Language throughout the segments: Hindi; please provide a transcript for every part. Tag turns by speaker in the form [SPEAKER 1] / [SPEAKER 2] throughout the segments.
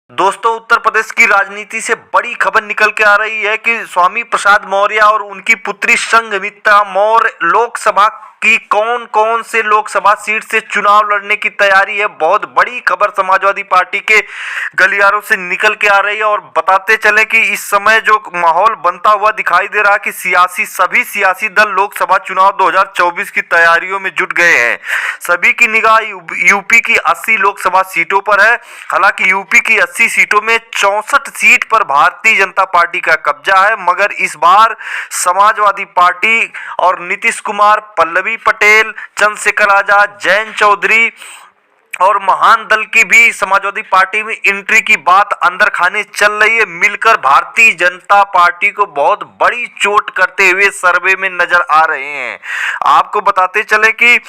[SPEAKER 1] दोस्तों, उत्तर प्रदेश की राजनीति से बड़ी खबर निकल के आ रही है कि स्वामी प्रसाद मौर्य और उनकी पुत्री संघमित्रा मौर्य लोकसभा की कौन कौन से लोकसभा सीट से चुनाव लड़ने की तैयारी है। बहुत बड़ी खबर समाजवादी पार्टी के गलियारों से निकल के आ रही है और बताते चले कि इस समय जो माहौल बनता हुआ दिखाई दे रहा है कि सभी सियासी दल लोकसभा चुनाव 2024 की तैयारियों में जुट गए हैं। सभी की निगाह यूपी की 80 लोकसभा सीटों पर है। हालांकि यूपी की 80 सीटों में 64 सीट पर भारतीय जनता पार्टी का कब्जा है, मगर इस बार समाजवादी पार्टी और नीतीश कुमार, पल्लवी पटेल, चंद्रशेखर आजाद, जयंत चौधरी और महान दल की भी समाजवादी पार्टी में एंट्री की बात अंदर खाने चल रही है। मिलकर भारतीय जनता पार्टी को बहुत बड़ी चोट करते हुए सर्वे में नजर आ रहे हैं। आपको बताते चले कि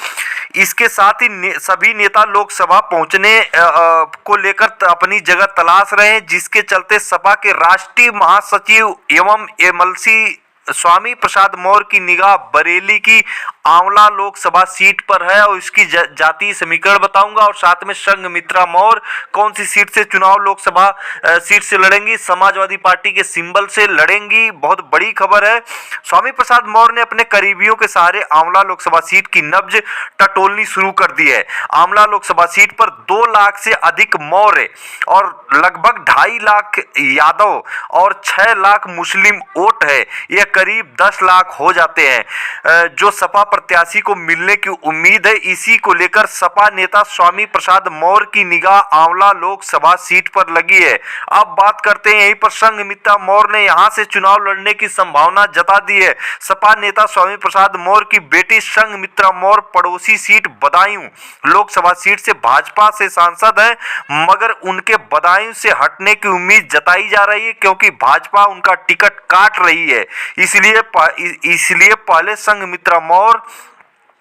[SPEAKER 1] इसके साथ ही सभी नेता लोकसभा पहुंचने को लेकर अपनी जगह तलाश रहे हैं, जिसके चलते सपा के राष्ट्रीय महासचिव एवं एमएलसी स्वामी प्रसाद मौर्य की निगाह बरेली की आंवला लोकसभा सीट पर है और इसकी जातीय समीकरण बताऊंगा और साथ में संघमित्रा मौर्य कौन सी सीट से चुनाव लोकसभा सीट से लड़ेंगी, समाजवादी पार्टी के सिंबल से लड़ेंगी। बहुत बड़ी खबर है। स्वामी प्रसाद मौर्य ने अपने करीबियों के सहारे आंवला लोकसभा सीट की नब्ज टटोलनी शुरू कर दी है। आंवला लोकसभा सीट पर 2 लाख से अधिक मौर्य और लगभग 2.5 लाख यादव और 6 लाख मुस्लिम वोट है। यह करीब 10 लाख हो जाते हैं जो सपा प्रत्याशी को मिलने की उम्मीद है। इसी को लेकर सपा नेता स्वामी प्रसाद मौर्य की निगाह आंवला लोकसभा सीट पर लगी है। अब बात करते हैं यहीं पर संघमित्रा मौर्य ने यहां से चुनाव लड़ने की संभावना जता दी है। सपा नेता स्वामी प्रसाद मौर्य की बेटी संघमित्रा मौर्य पड़ोसी सीट बदायूं लोकसभा सीट से भाजपा से सांसद है, मगर उनके बदायूं से हटने की उम्मीद जताई जा रही है क्योंकि भाजपा उनका टिकट काट रही है। इसलिए पहले संघमित्रा मौर्य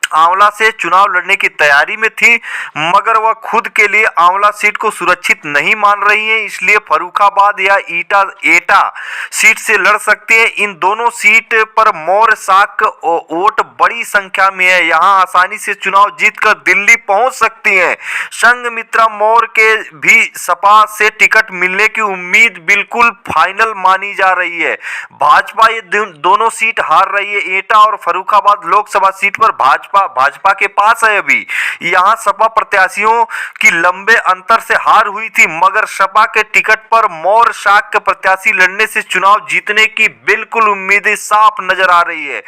[SPEAKER 1] आंवला से चुनाव लड़ने की तैयारी में थी, मगर वह खुद के लिए आंवला सीट को सुरक्षित नहीं मान रही है, इसलिए फर्रुखाबाद या एटा सीट से लड़ सकते हैं। इन दोनों सीट पर मौर्य शाख वोट बड़ी संख्या में है, यहां आसानी से चुनाव जीतकर दिल्ली पहुंच सकती हैं। संघमित्रा मौर्य के भी सपा से टिकट मिलने की उम्मीद बिल्कुल फाइनल मानी जा रही है। भाजपा ये दोनों सीट हार रही है। एटा और फर्रुखाबाद लोकसभा सीट पर भाजपा के पास है। अभी यहां सपा प्रत्याशियों की लंबे अंतर से हार हुई थी, मगर सपा के टिकट पर मौर्य शाख के प्रत्याशी लड़ने से चुनाव जीतने की बिल्कुल उम्मीदें साफ नजर आ रही है।